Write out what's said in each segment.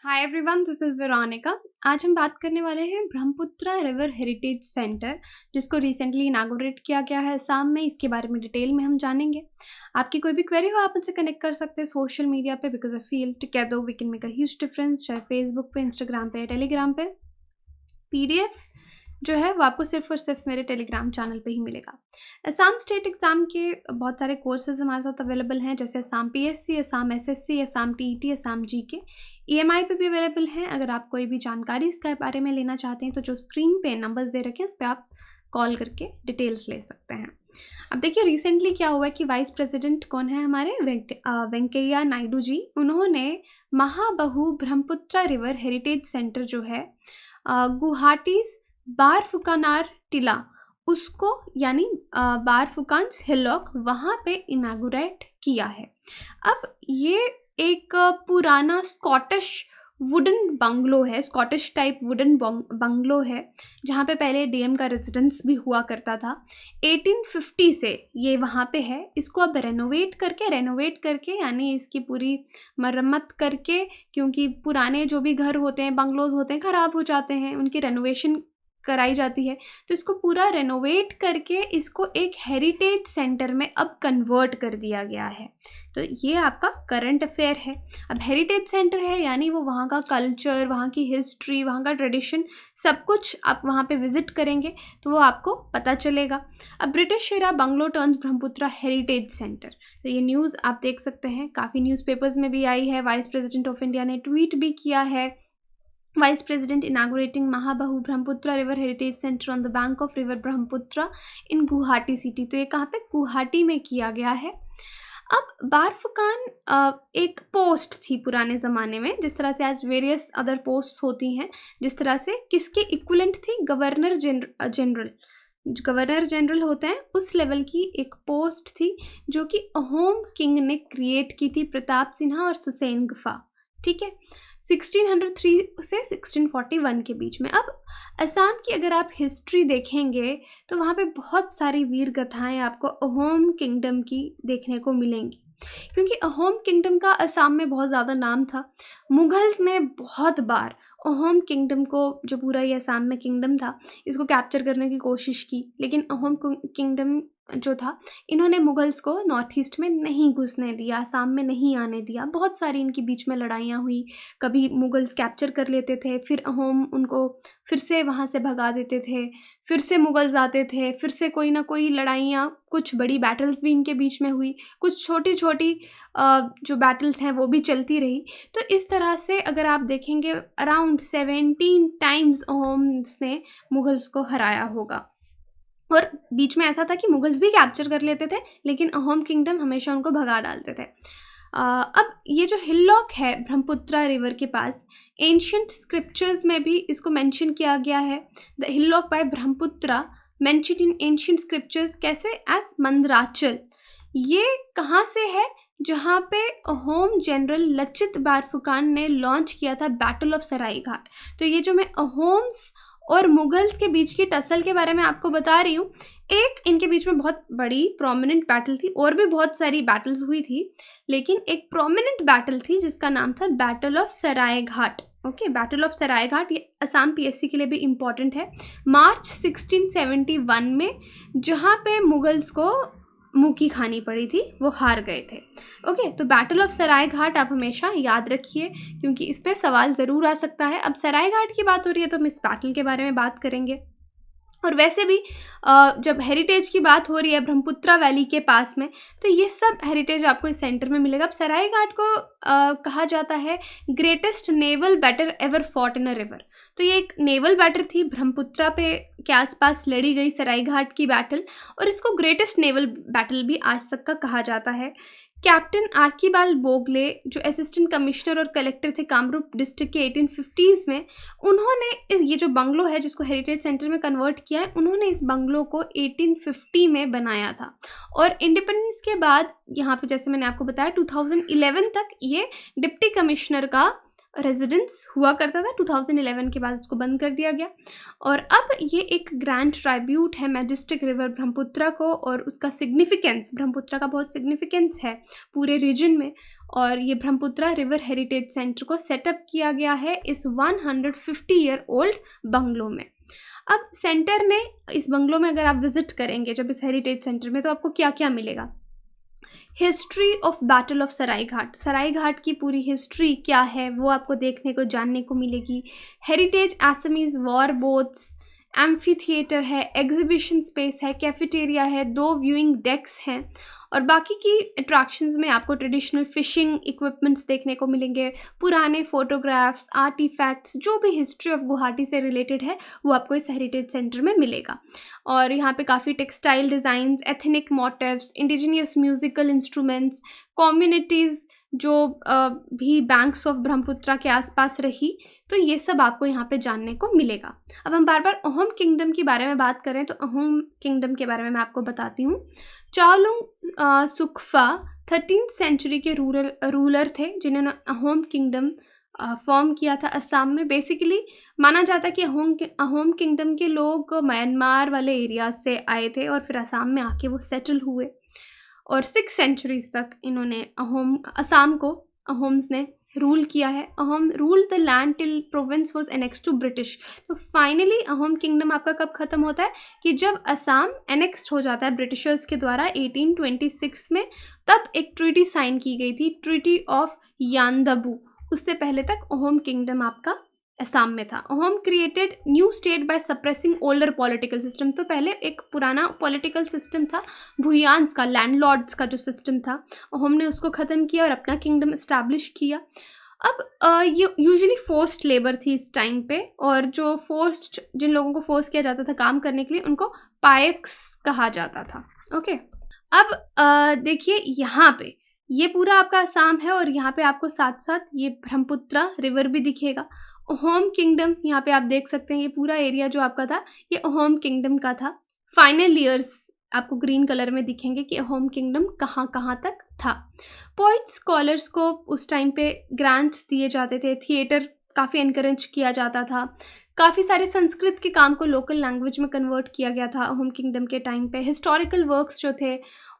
Hi everyone, this is Veronica. आज हम बात करने वाले हैं ब्रह्मपुत्रा रिवर हेरिटेज सेंटर, जिसको रिसेंटली इनागोरेट किया गया है असम में। इसके बारे में डिटेल में हम जानेंगे। आपकी कोई भी क्वेरी हो आप मुझसे कनेक्ट कर सकते हैं सोशल मीडिया पे, because I feel together we can make a huge difference. चाहे फेसबुक पे, इंस्टाग्राम पे, टेलीग्राम पे। पीडीएफ जो है वो आपको सिर्फ और सिर्फ मेरे टेलीग्राम चैनल पे ही मिलेगा। असम स्टेट एग्ज़ाम के बहुत सारे कोर्सेज हमारे साथ अवेलेबल हैं, जैसे Assam PSC, Assam SSC, Assam TET, Assam GK. EMI पे भी अवेलेबल हैं। अगर आप कोई भी जानकारी इसके बारे में लेना चाहते हैं तो जो स्क्रीन पे नंबर्स दे रखे हैं उस पर आप कॉल करके डिटेल्स ले सकते हैं। अब देखिए, रिसेंटली क्या हुआ है कि वाइस प्रेसिडेंट कौन है हमारे, वेंकैया नायडू जी। उन्होंने Mahabahu Brahmaputra river heritage centre जो है गुवाहाटी बारफुकानार टिला, उसको यानी बारफुकान्स हिलॉक, वहाँ पे इनागुरेट किया है। अब ये एक पुराना स्कॉटिश वुडन बंगलो है, स्कॉटिश टाइप वुडन बंगलो है, जहाँ पे पहले डीएम का रेजिडेंस भी हुआ करता था। 1850 से ये वहाँ पे है। इसको अब रेनोवेट करके यानी इसकी पूरी मरम्मत करके, क्योंकि पुराने जो भी घर होते हैं, बंगलोज होते हैं, ख़राब हो जाते हैं, उनकी रेनोवेशन कराई जाती है। तो इसको पूरा रेनोवेट करके इसको एक हेरिटेज सेंटर में अब कन्वर्ट कर दिया गया है। तो ये आपका करंट अफेयर है। अब हेरिटेज सेंटर है यानी वो वहाँ का कल्चर, वहाँ की हिस्ट्री, वहाँ का ट्रेडिशन, सब कुछ आप वहाँ पे विजिट करेंगे तो वो आपको पता चलेगा। अब British era bungalow turns Brahmaputra heritage centre, तो ये न्यूज़ आप देख सकते हैं, काफ़ी न्यूज़पेपर्स में भी आई है। वाइस प्रेसिडेंट ऑफ इंडिया ने ट्वीट भी किया है। Vice president inaugurating Mahabahu Brahmaputra river heritage centre on the bank of river Brahmaputra in Guwahati city. तो ये कहाँ पे, गुवाहाटी में किया गया है। अब बारफुकान एक पोस्ट थी पुराने ज़माने में, जिस तरह से आज वेरियस अदर पोस्ट्स होती हैं, जिस तरह से किसके इक्विवेलेंट थी, गवर्नर जनरल होते हैं, उस लेवल की एक पोस्ट थी जो कि अहोम किंग ने क्रिएट की थी, प्रताप सिन्हा और सुसेनगफा। ठीक है, 1603 से 1641 के बीच में। अब असम की अगर आप हिस्ट्री देखेंगे तो वहाँ पे बहुत सारी वीर गाथाएँ आपको अहोम किंगडम की देखने को मिलेंगी, क्योंकि अहोम किंगडम का असम में बहुत ज़्यादा नाम था। मुगल्स ने बहुत बार अहोम किंगडम को, जो पूरा ये असम में किंगडम था, इसको कैप्चर करने की कोशिश की, लेकिन अहोम किंगडम जो था, इन्होंने मुगल्स को नॉर्थ ईस्ट में नहीं घुसने दिया, असम में नहीं आने दिया। बहुत सारी इनके बीच में लड़ाइयाँ हुई। कभी मुगल्स कैप्चर कर लेते थे, फिर अहोम उनको फिर से वहाँ से भगा देते थे, फिर से मुगल्स आते थे, फिर से कोई ना कोई लड़ाइयाँ, कुछ बड़ी बैटल्स भी इनके बीच में हुई, कुछ छोटी छोटी जो बैटल्स हैं वो भी चलती रही। तो इस तरह से अगर आप देखेंगे अराउंड 17 टाइम्स अहोम्स ने मुगल्स को हराया होगा। और बीच में ऐसा था कि मुगल्स भी कैप्चर कर लेते थे, लेकिन अहोम किंगडम हमेशा उनको भगा डालते थे। अब ये जो हिलॉक है ब्रह्मपुत्रा रिवर के पास, एंशियंट स्क्रिप्चर्स में भी इसको मेंशन किया गया है। The hillock by Brahmaputra mentioned in ancient scriptures, कैसे, एज मंदराचल। ये कहाँ से है, जहाँ पे अहोम जनरल लचित बारफुकान ने लॉन्च किया था बैटल ऑफ सरायघाट। तो ये जो मैं अहोम्स और मुगल्स के बीच की टसल के बारे में आपको बता रही हूँ, एक इनके बीच में बहुत बड़ी प्रोमिनेंट बैटल थी, और भी बहुत सारी बैटल्स हुई थी, लेकिन एक प्रोमिनेंट बैटल थी जिसका नाम था battle of Saraighat. Okay, battle of Saraighat, ये असम पीएससी के लिए भी इम्पॉर्टेंट है। मार्च 1671 में, जहाँ पे मुगल्स को मुँह की खानी पड़ी थी, वो हार गए थे। ओके, तो बैटल ऑफ सरायघाट आप हमेशा याद रखिए, क्योंकि इस पे सवाल ज़रूर आ सकता है। अब सरायघाट की बात हो रही है तो हम इस बैटल के बारे में बात करेंगे। और वैसे भी जब हेरिटेज की बात हो रही है ब्रह्मपुत्रा वैली के पास में, तो ये सब हेरिटेज आपको इस सेंटर में मिलेगा। अब सरायघाट को कहा जाता है greatest naval battle ever fought in a river. तो ये एक नेवल बैटल थी, ब्रह्मपुत्रा पे के आसपास लड़ी गई सरायघाट की बैटल, और इसको ग्रेटेस्ट नेवल बैटल भी आज तक का कहा जाता है। कैप्टन आर्कीबाल बोगले, जो असिस्टेंट कमिश्नर और कलेक्टर थे कामरूप डिस्ट्रिक्ट के 1850s में, उन्होंने ये जो बंगलो है जिसको हेरिटेज सेंटर में कन्वर्ट किया है, उन्होंने इस बंगलो को 1850 में बनाया था। और इंडिपेंडेंस के बाद यहाँ पे, जैसे मैंने आपको बताया, 2011 तक ये डिप्टी कमिश्नर का रेजिडेंस हुआ करता था। 2011 के बाद उसको बंद कर दिया गया और अब ये एक ग्रैंड ट्राइब्यूट है मैजेस्टिक रिवर ब्रह्मपुत्रा को, और उसका सिग्निफिकेंस, ब्रह्मपुत्रा का बहुत सिग्निफिकेंस है पूरे रीजन में। और ये ब्रह्मपुत्रा रिवर हेरिटेज सेंटर को सेटअप किया गया है इस 150 ईयर ओल्ड बंगलो में। अब सेंटर ने, इस बंगलो में अगर आप विजिट करेंगे जब इस हेरिटेज सेंटर में, तो आपको क्या क्या मिलेगा? History of battle of Saraighat, Saraighat की पूरी हिस्ट्री क्या है वो आपको देखने को, जानने को मिलेगी। Heritage एसमीज war boats, amphi theatre है, एग्जीबिशन स्पेस है, कैफेटेरिया है, 2 व्यूइंग डेक्स हैं, और बाकी की अट्रैक्शंस में आपको ट्रेडिशनल फिशिंग इक्विपमेंट्स देखने को मिलेंगे, पुराने फोटोग्राफ्स, आर्टिफैक्ट्स, जो भी हिस्ट्री ऑफ गुवाहाटी से रिलेटेड है वो आपको इस हेरिटेज सेंटर में मिलेगा। और यहाँ पे काफ़ी textile designs, ethnic motifs, indigenous musical instruments, communities जो भी बैंक्स ऑफ ब्रह्मपुत्रा के आसपास रही, तो ये सब आपको यहाँ पे जानने को मिलेगा। अब हम बार बार अहोम किंगडम के बारे में बात करें तो अहोम किंगडम के बारे में मैं आपको बताती हूँ। चाओलुंग सुखफा 13th सेंचुरी के रूलर थे जिन्होंने अहोम किंगडम फॉर्म किया था असम में। बेसिकली माना जाता है कि अहोम किंगडम के लोग म्यांमार वाले एरिया से आए थे और फिर असम में आके वो सेटल हुए, और 6 सेंचुरीज तक इन्होंने असम को अहोम्स ने रूल किया है। Ahom rule the land till province was annex to British. तो फाइनली अहोम किंगडम आपका कब ख़त्म होता है कि जब असम एनेक्स्ड हो जाता है ब्रिटिशर्स के द्वारा 1826 में, तब एक ट्रीटी साइन की गई थी, ट्रीटी ऑफ यानदबू। उससे पहले तक अहोम किंगडम आपका असम में था। Ahom created new state by suppressing older political system. तो पहले एक पुराना पॉलिटिकल सिस्टम था भूयांस का, लैंडलॉर्ड्स का जो सिस्टम था, अहोम ने उसको ख़त्म किया और अपना किंगडम इस्टेब्लिश किया। अब ये यूजुअली फोर्स्ड लेबर थी इस टाइम पे, और जो फोर्स्ड, जिन लोगों को फोर्स किया जाता था काम करने के लिए, उनको पायक्स कहा जाता था। ओके, अब देखिए यहाँ पे ये पूरा आपका असम है और यहाँ पे आपको साथ साथ ये ब्रह्मपुत्रा रिवर भी दिखेगा। अहोम किंगडम यहाँ पे आप देख सकते हैं, ये पूरा एरिया जो आपका था ये अहोम किंगडम का था। फाइनल ईयर्स आपको ग्रीन कलर में दिखेंगे कि अहोम किंगडम कहाँ कहाँ तक था। पोइट स्कॉलर्स को उस टाइम पे ग्रांट्स दिए जाते थे, थिएटर काफ़ी इनकरेज किया जाता था, काफ़ी सारे संस्कृत के काम को लोकल लैंग्वेज में कन्वर्ट किया गया था अहोम किंगडम के टाइम पे। हिस्टोरिकल वर्क्स जो थे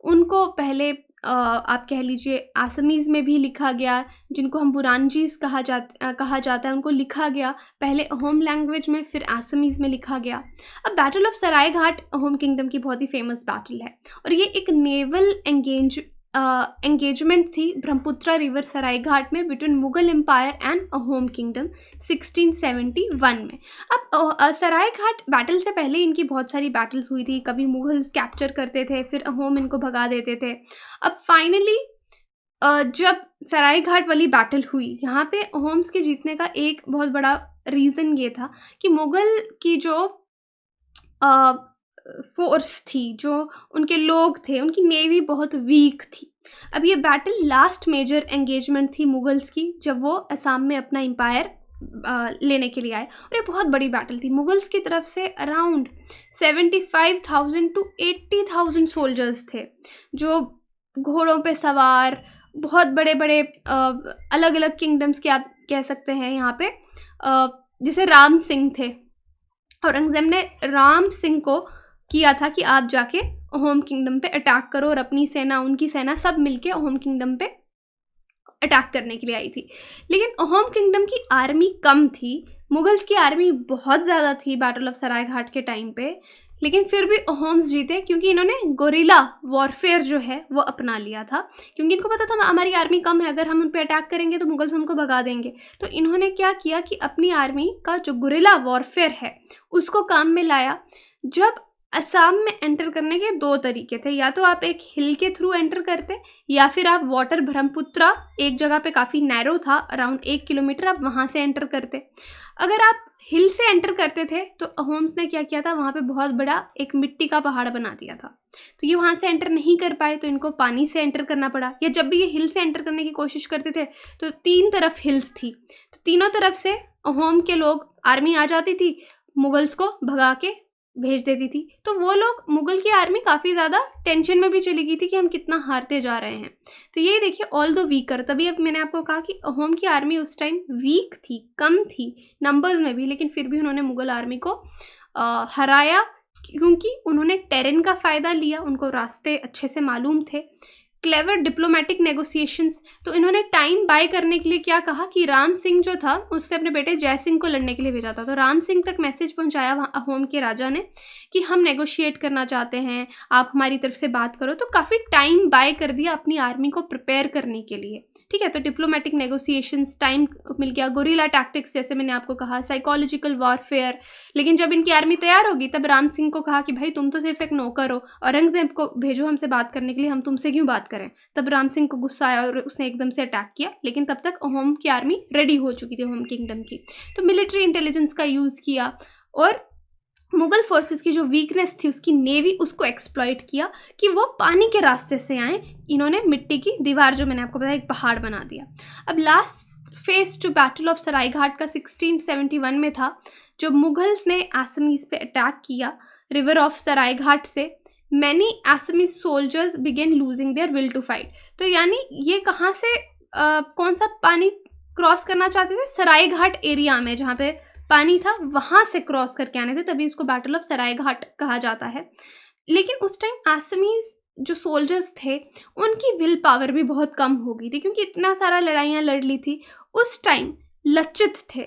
उनको पहले आप कह लीजिए आसामीज़ में भी लिखा गया, जिनको हम बुरानजीज़ कहा जाता है, उनको लिखा गया पहले अहोम लैंग्वेज में, फिर आसामीज़ में लिखा गया। अब battle of Saraighat Ahom kingdom की बहुत ही फेमस बैटल है, और ये एक नेवल एंगेजमेंट थी ब्रह्मपुत्रा रिवर सरायघाट में between Mughal empire and Ahom kingdom 1671 में। अब सरायघाट बैटल से पहले इनकी बहुत सारी बैटल्स हुई थी, कभी मुगल्स कैप्चर करते थे, फिर अहोम इनको भगा देते थे। अब फाइनली जब सरायघाट वाली बैटल हुई, यहाँ पे अहोम्स के जीतने का एक बहुत बड़ा रीज़न ये था कि मुगल की जो फोर्स थी, जो उनके लोग थे, उनकी नेवी बहुत वीक थी। अब ये बैटल लास्ट मेजर एंगेजमेंट थी मुगल्स की, जब वो असम में अपना एम्पायर लेने के लिए आए, और ये बहुत बड़ी बैटल थी। मुगल्स की तरफ से अराउंड 75,000 to 80,000 सोल्जर्स थे, जो घोड़ों पे सवार, बहुत बड़े बड़े अलग अलग किंगडम्स के आप कह सकते हैं यहाँ पे, जैसे राम सिंह थे। औरंगजेब ने राम सिंह को किया था कि आप जाके अहोम किंगडम पे अटैक करो, और अपनी सेना, उनकी सेना सब मिलके अहोम किंगडम पे अटैक करने के लिए आई थी। लेकिन अहोम किंगडम की आर्मी कम थी, मुगल्स की आर्मी बहुत ज़्यादा थी बैटल ऑफ सरायघाट के टाइम पे, लेकिन फिर भी अहोम्स जीते क्योंकि इन्होंने गोरिल्ला वॉरफेयर जो है वो अपना लिया था, क्योंकि इनको पता था हमारी आर्मी कम है, अगर हम उन पर अटैक करेंगे तो मुगल्स हमको भगा देंगे। तो इन्होंने क्या किया कि अपनी आर्मी का जो गोरिल्ला वॉरफेयर है उसको काम में लाया। जब असम में एंटर करने के 2 तरीके थे, या तो आप एक हिल के थ्रू एंटर करते, या फिर आप वाटर ब्रह्मपुत्रा एक जगह पे काफ़ी नैरो था, अराउंड 1 किलोमीटर, आप वहाँ से एंटर करते। अगर आप हिल से एंटर करते थे तो अहोम्स ने क्या किया था, वहाँ पे बहुत बड़ा एक मिट्टी का पहाड़ बना दिया था, तो ये वहाँ से एंटर नहीं कर पाए, तो इनको पानी से एंटर करना पड़ा। या जब भी ये हिल से एंटर करने की कोशिश करते थे तो 3 तरफ हिल्स थी, तो तीनों तरफ से अहोम के लोग, आर्मी आ जाती थी, मुगल्स को भगा के भेज देती थी। तो वो लोग, मुगल की आर्मी काफ़ी ज़्यादा टेंशन में भी चली गई थी कि हम कितना हारते जा रहे हैं। तो ये देखिए, ऑल दो वीकर, तभी अब मैंने आपको कहा कि अहोम की आर्मी उस टाइम वीक थी, कम थी नंबर्स में भी, लेकिन फिर भी उन्होंने मुगल आर्मी को हराया, क्योंकि उन्होंने टेरेन का फ़ायदा लिया, उनको रास्ते अच्छे से मालूम थे। क्लेवर डिप्लोमेटिक नेगोशिएशंस, तो इन्होंने टाइम बाय करने के लिए क्या कहा कि राम सिंह जो था उससे अपने बेटे जय सिंह को लड़ने के लिए भेजा था। तो राम सिंह तक मैसेज पहुंचाया वहाँ अहोम के राजा ने कि हम नेगोशिएट करना चाहते हैं, आप हमारी तरफ से बात करो। तो काफ़ी टाइम बाय कर दिया अपनी आर्मी को प्रिपेयर करने के लिए, ठीक है। तो डिप्लोमेटिक नेगोशिएशंस, टाइम मिल गया, गोरिल्ला टैक्टिक्स जैसे मैंने आपको कहा, साइकोलॉजिकल वॉरफेयर। लेकिन जब इनकी आर्मी तैयार होगी तब राम सिंह को कहा कि भाई तुम तो सिर्फ एक नौकर हो, औरंगजेब को भेजो हमसे बात करने के लिए, हम तुमसे क्यों बात करें। तब राम सिंह को गुस्सा आया और उसने एकदम से अटैक किया, लेकिन तब तक अहोम की आर्मी रेडी हो चुकी थी, अहोम किंगडम की। तो मिलिट्री इंटेलिजेंस का यूज़ किया और मुगल फोर्सेस की जो वीकनेस थी उसकी नेवी, उसको एक्सप्लॉइट किया कि वो पानी के रास्ते से आए। इन्होंने मिट्टी की दीवार, जो मैंने आपको बताया, एक पहाड़ बना दिया। अब last phase two battle of Saraighat का 1671 में था, जब मुगल्स ने आसामीज पे अटैक किया रिवर ऑफ सरायघाट से। Many Assamese soldiers began losing their will to fight. तो यानी ये कहाँ से कौन सा पानी क्रॉस करना चाहते थे, सरायघाट एरिया में जहाँ पे पानी था वहाँ से क्रॉस करके आने थे, तभी इसको बैटल ऑफ सरायघाट कहा जाता है। लेकिन उस टाइम आसामीज जो सोल्जर्स थे उनकी विल पावर भी बहुत कम हो गई थी, क्योंकि इतना सारा लड़ाइयाँ लड़ ली थी। उस टाइम लचित थे,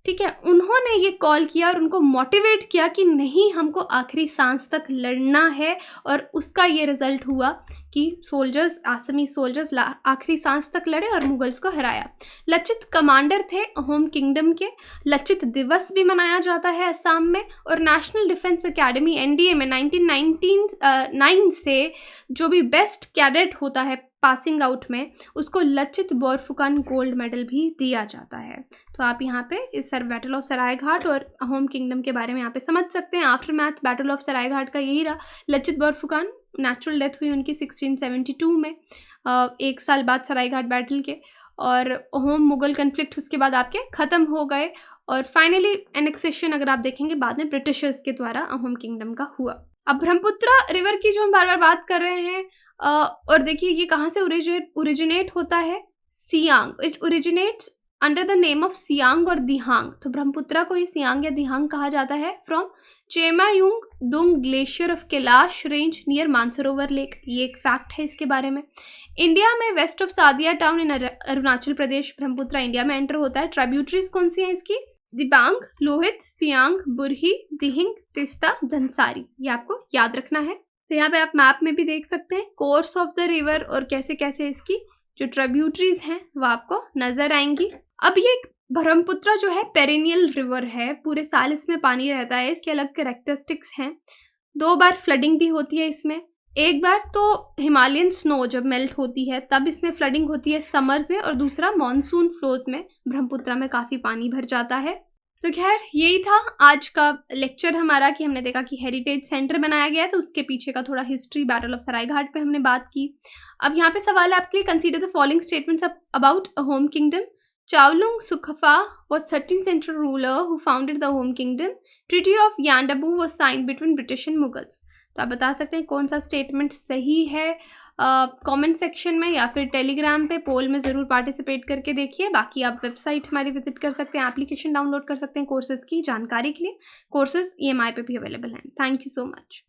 ठीक है। उन्होंने ये कॉल किया और उनको मोटिवेट किया कि नहीं, हमको आखिरी सांस तक लड़ना है, और उसका ये रिजल्ट हुआ कि सोल्जर्स, आसामी सोल्जर्स आखिरी सांस तक लड़े और मुगल्स को हराया। लचित कमांडर थे अहोम किंगडम के। लचित दिवस भी मनाया जाता है असम में, और नेशनल डिफेंस एकेडमी NDA में 1999 से जो भी बेस्ट कैडेट होता है पासिंग आउट में, उसको लचित बोरफुकन गोल्ड मेडल भी दिया जाता है। तो आप यहाँ पे इस बैटल ऑफ सरायघाट और अहोम किंगडम के बारे में यहाँ पे समझ सकते हैं। After math battle of Saraighat का यही रहा। लचित बोरफुकन, नेचुरल डेथ हुई उनकी 1672 में, 1 साल बाद सरायघाट बैटल के, और अहोम मुगल कन्फ्लिक्ट उसके बाद आपके ख़त्म हो गए। और फाइनली एनेक्सेशन, अगर आप देखेंगे, बाद में ब्रिटिशर्स के द्वारा अहोम किंगडम का हुआ। अब ब्रह्मपुत्र रिवर की जो हम बार बार बात कर रहे हैं, और देखिए ये कहाँ से ओरिजिनेट होता है, Siang. It originates under the name of Siang और दिहांग। तो ब्रह्मपुत्र को ही सियांग या दिहांग कहा जाता है from Chemayungdung glacier of Kailash range near Mansarovar lake. ये एक फैक्ट है इसके बारे में। इंडिया में west of Sadiya town in Arunachal Pradesh Brahmaputra India में एंटर होता है। ट्राइब्यूटरीज कौन सी हैं इसकी, दिबांग, लोहित, सियांग, बुरही, दिहिंग, तिस्ता, धनसारी। ये आपको याद रखना है। तो यहाँ पे आप मैप में भी देख सकते हैं कोर्स ऑफ द रिवर और कैसे कैसे इसकी जो ट्रिब्यूटरीज हैं वो आपको नजर आएंगी। अब ये ब्रह्मपुत्र जो है पेरिनियल रिवर है, पूरे साल इसमें पानी रहता है। इसके अलग कैरेक्टरिस्टिक्स हैं। 2 बार फ्लडिंग भी होती है इसमें। एक बार तो हिमालयन स्नो जब मेल्ट होती है तब इसमें फ्लडिंग होती है समर्स में, और दूसरा मॉनसून फ्लोज में ब्रह्मपुत्र में काफ़ी पानी भर जाता है। तो खैर यही था आज का लेक्चर हमारा, कि हमने देखा कि हेरिटेज सेंटर बनाया गया है, तो उसके पीछे का थोड़ा हिस्ट्री, बैटल ऑफ सरायघाट पे हमने बात की। अब यहाँ पे सवाल है आपके लिए, consider the following statements about Ahom kingdom. Chaolung Sukaphaa was 13th century ruler who founded the Ahom kingdom. Treaty of Yandabu was signed between British and Mughals. तो आप बता सकते हैं कौन सा स्टेटमेंट सही है, कमेंट सेक्शन में या फिर टेलीग्राम पे पोल में ज़रूर पार्टिसिपेट करके देखिए। बाकी आप वेबसाइट हमारी विजिट कर सकते हैं, एप्लीकेशन डाउनलोड कर सकते हैं कोर्सेज़ की जानकारी के लिए। कोर्सेज़ EMI पे भी अवेलेबल हैं। Thank you so much.